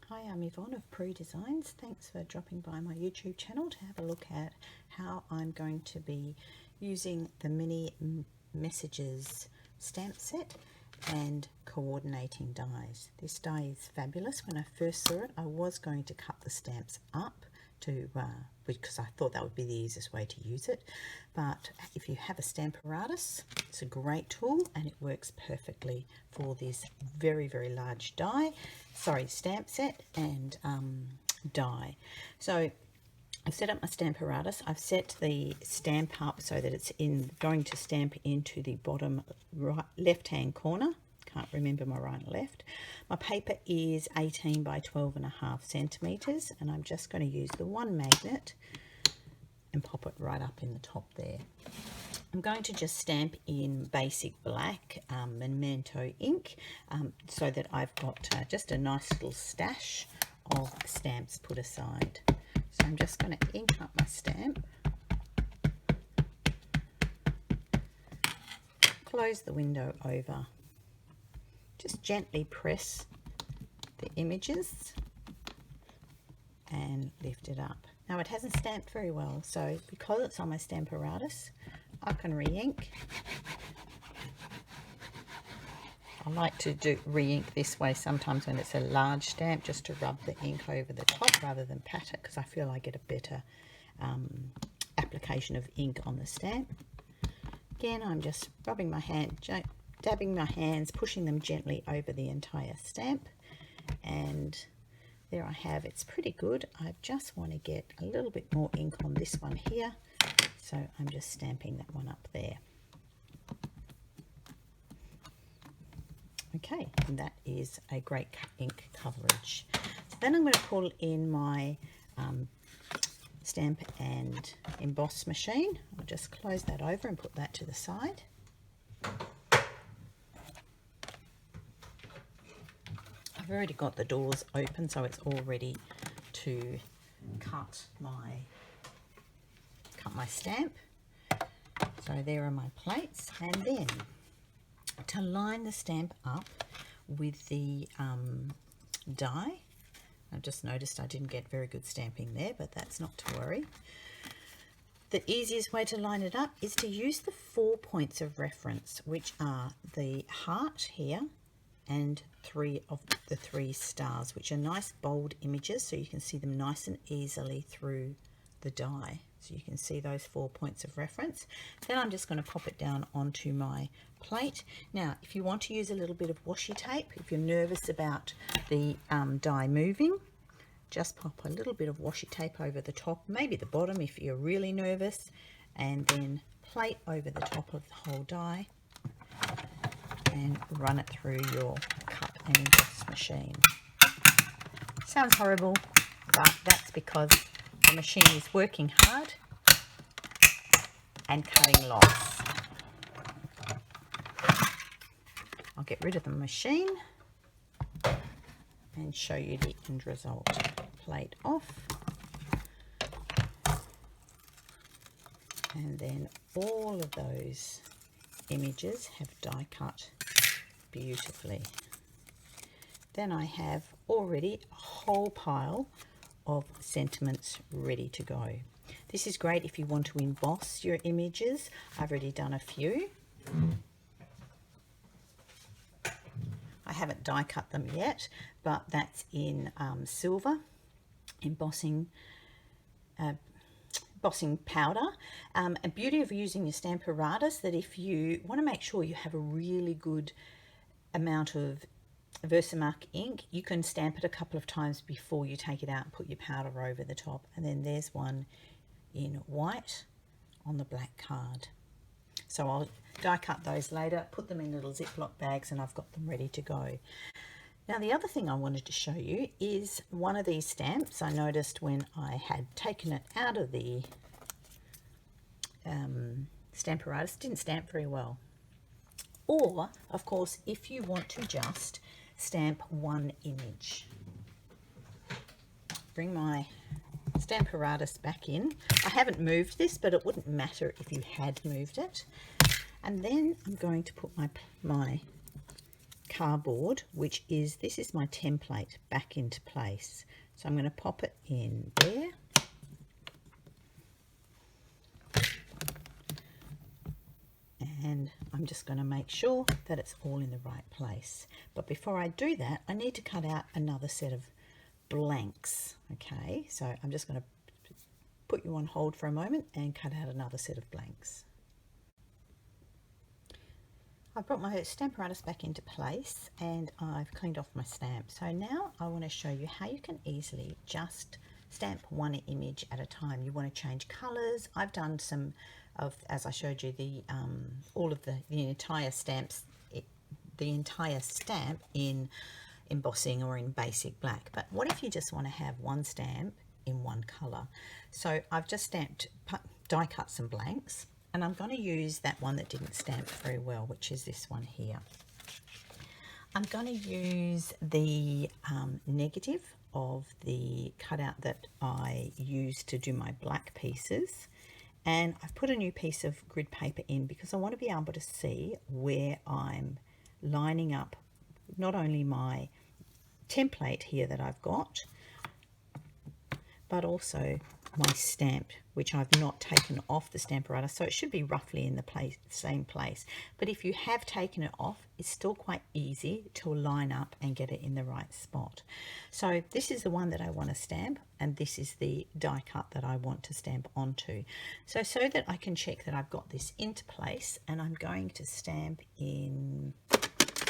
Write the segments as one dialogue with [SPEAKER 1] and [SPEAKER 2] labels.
[SPEAKER 1] Hi, I'm Yvonne of Prue Designs. Thanks for dropping by my YouTube channel to have a look at how I'm going to be using the mini messages stamp set and coordinating dies. This die is fabulous. When I first saw it, I was going to cut the stamps up because I thought that would be the easiest way to use it. But if you have a Stamparatus, it's a great tool and it works perfectly for this very, very large stamp set and die. So I've set up my Stamparatus. I've set the stamp up so that it's going to stamp into the bottom right left-hand corner. Can't remember my right and left. My paper is 18 by 12.5 centimeters, and I'm just going to use the one magnet and pop it right up in the top there. I'm going to just stamp in basic black memento ink so that I've got just a nice little stash of stamps put aside. So I'm just going to ink up my stamp, close the window over, just gently press the images and lift it up. Now it hasn't stamped very well, so because it's on my Stamparatus, I can re-ink. I like to re-ink this way sometimes when it's a large stamp, just to rub the ink over the top rather than pat it, because I feel I get a better application of ink on the stamp. Again, I'm just rubbing my hand, dabbing my hands, pushing them gently over the entire stamp, and there I have. It's pretty good. I just want to get a little bit more ink on this one here, so I'm just stamping that one up there. Okay, and that is a great ink coverage. So then I'm going to pull in my stamp and emboss machine. I'll just close that over and put that to the side. I've already got the doors open, so it's all ready to cut my stamp. So there are my plates, and then to line the stamp up with the die, I've just noticed I didn't get very good stamping there, but that's not to worry. The easiest way to line it up is to use the 4 points of reference, which are the heart here and 3 of the 3 stars, which are nice bold images, so you can see them nice and easily through the die. So you can see those 4 points of reference. Then I'm just going to pop it down onto my plate. Now, if you want to use a little bit of washi tape, if you're nervous about the die moving, just pop a little bit of washi tape over the top, maybe the bottom if you're really nervous, and then plate over the top of the whole die and run it through your cut and emboss machine. Sounds horrible, but that's because the machine is working hard and cutting lots. I'll get rid of the machine and show you the end result. Plate off, and then all of those images have die cut beautifully. Then I have already a whole pile of sentiments ready to go. This is great if you want to emboss your images. I've already done a few. I haven't die cut them yet, but that's in silver embossing powder. A beauty of using your Stamparatus, that if you want to make sure you have a really good amount of Versamark ink, you can stamp it a couple of times before you take it out and put your powder over the top. And then there's one in white on the black card. So I'll die cut those later, put them in little Ziploc bags, and I've got them ready to go. Now the other thing I wanted to show you is one of these stamps. I noticed when I had taken it out of the Stamparatus, didn't stamp very well. Or, of course, if you want to just stamp one image. Bring my Stamparatus back in. I haven't moved this, but it wouldn't matter if you had moved it. And then I'm going to put my cardboard, which is, this is my template, back into place. So I'm going to pop it in there. And I'm just going to make sure that it's all in the right place. But before I do that, I need to cut out another set of blanks. Okay, so I'm just going to put you on hold for a moment and cut out another set of blanks. I've brought my Stamparatus back into place and I've cleaned off my stamp. So now I want to show you how you can easily just stamp one image at a time. You want to change colors. I've done some of, as I showed you, the all of the entire stamps, the entire stamp in embossing or in basic black. But what if you just want to have one stamp in one color? So I've just die cut some blanks, and I'm going to use that one that didn't stamp very well, which is this one here. I'm going to use the negative of the cutout that I used to do my black pieces, and I've put a new piece of grid paper in because I want to be able to see where I'm lining up not only my template here that I've got, but also my stamp, which I've not taken off the Stamparatus, so it should be roughly in the same place. But if you have taken it off, it's still quite easy to line up and get it in the right spot. So this is the one that I want to stamp, and this is the die cut that I want to stamp onto. So that I can check that I've got this into place, and I'm going to stamp in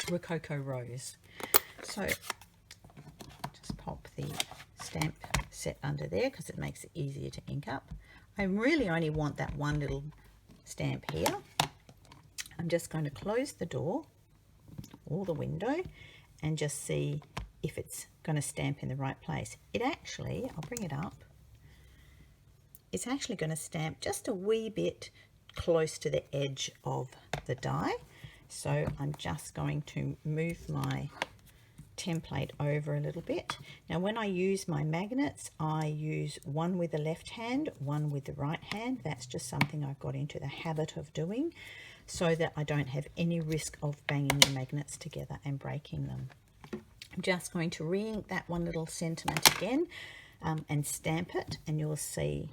[SPEAKER 1] Rococo Rose. So just pop the stamp set under there because it makes it easier to ink up. I really only want that one little stamp here. I'm just going to close the door or the window and just see if it's going to stamp in the right place. It actually, I'll bring it up, it's actually going to stamp just a wee bit close to the edge of the die. So I'm just going to move my template over a little bit. Now when I use my magnets, I use one with the left hand, one with the right hand. That's just something I've got into the habit of doing so that I don't have any risk of banging the magnets together and breaking them. I'm just going to re-ink that one little sentiment again and stamp it, and you'll see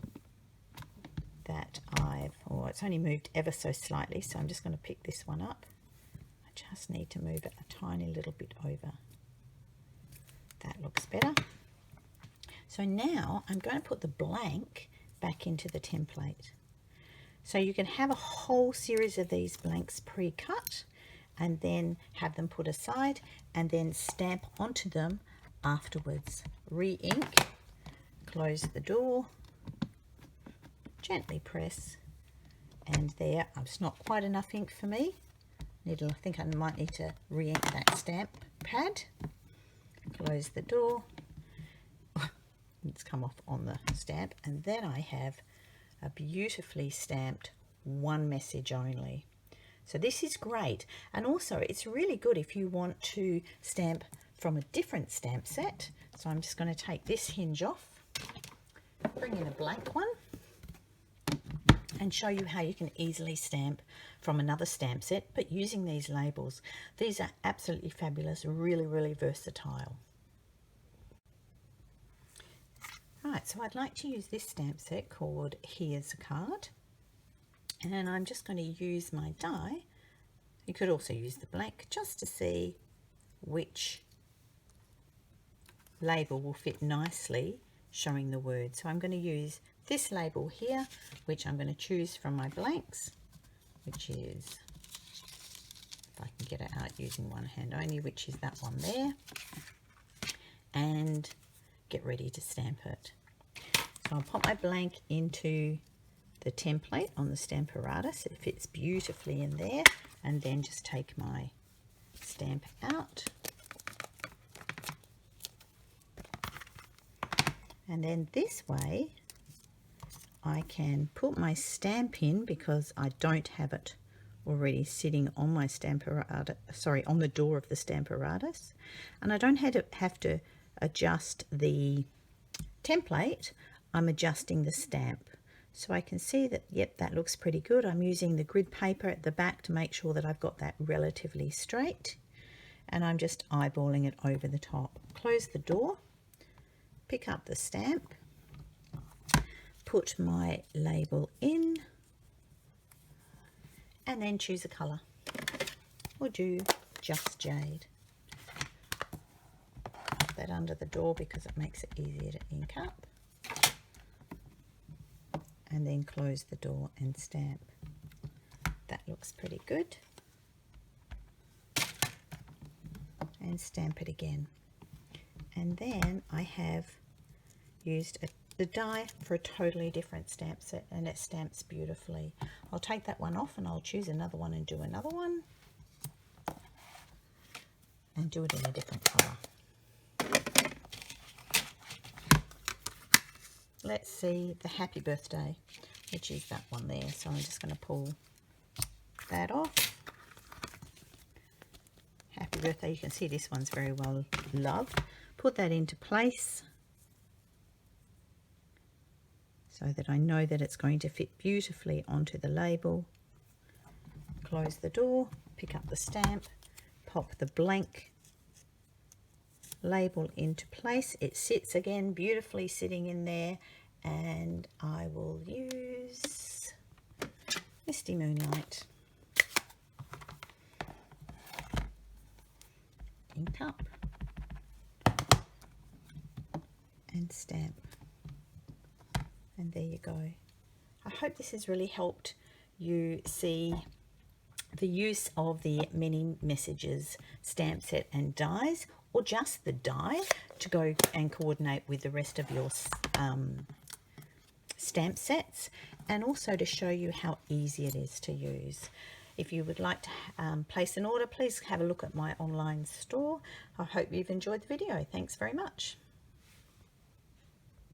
[SPEAKER 1] that it's only moved ever so slightly, so I'm just going to pick this one up. I just need to move it a tiny little bit over. That looks better. So now I'm going to put the blank back into the template. So you can have a whole series of these blanks pre-cut and then have them put aside and then stamp onto them afterwards. Re-ink, close the door, gently press, and there. It's not quite enough ink for me. I think I might need to re-ink that stamp pad. Close the door. It's come off on the stamp, and then I have a beautifully stamped one message only. So this is great, and also it's really good if you want to stamp from a different stamp set. So I'm just going to take this hinge off, bring in a blank one, and show you how you can easily stamp from another stamp set, but using these labels. These are absolutely fabulous, really, really versatile. Right, so I'd like to use this stamp set called Here's a Card, and I'm just going to use my die. You could also use the blank just to see which label will fit nicely showing the word. So I'm going to use this label here, which I'm going to choose from my blanks, which is, if I can get it out using one hand only, which is that one there, and get ready to stamp it. So I'll pop my blank into the template on the Stamparatus. It fits beautifully in there, and then just take my stamp out. And then this way I can put my stamp in because I don't have it already sitting on my Stamparatus, sorry, on the door of the Stamparatus, and I don't have to adjust the template. I'm adjusting the stamp, so I can see that, yep, that looks pretty good. I'm using the grid paper at the back to make sure that I've got that relatively straight, and I'm just eyeballing it over the top. Close the door, pick up the stamp, put my label in, and then choose a colour. We'll do Just Jade. Put that under the door because it makes it easier to ink up. And then close the door and stamp. That looks pretty good. And stamp it again. And then I have used the die for a totally different stamp set, and it stamps beautifully. I'll take that one off and I'll choose another one and do another one. And do it in a different colour. Let's see the Happy Birthday, which is that one there. So I'm just going to pull that off. Happy Birthday, you can see this one's very well loved. Put that into place so that I know that it's going to fit beautifully onto the label. Close the door, pick up the stamp, pop the blank label into place. It sits again beautifully sitting in there, and I will use Misty Moonlight. Ink up and stamp, and there you go. I hope this has really helped you see the use of the mini messages stamp set and dies, or just the die, to go and coordinate with the rest of your stamp sets, and also to show you how easy it is to use. If you would like to place an order, please have a look at my online store. I hope you've enjoyed the video. Thanks very much.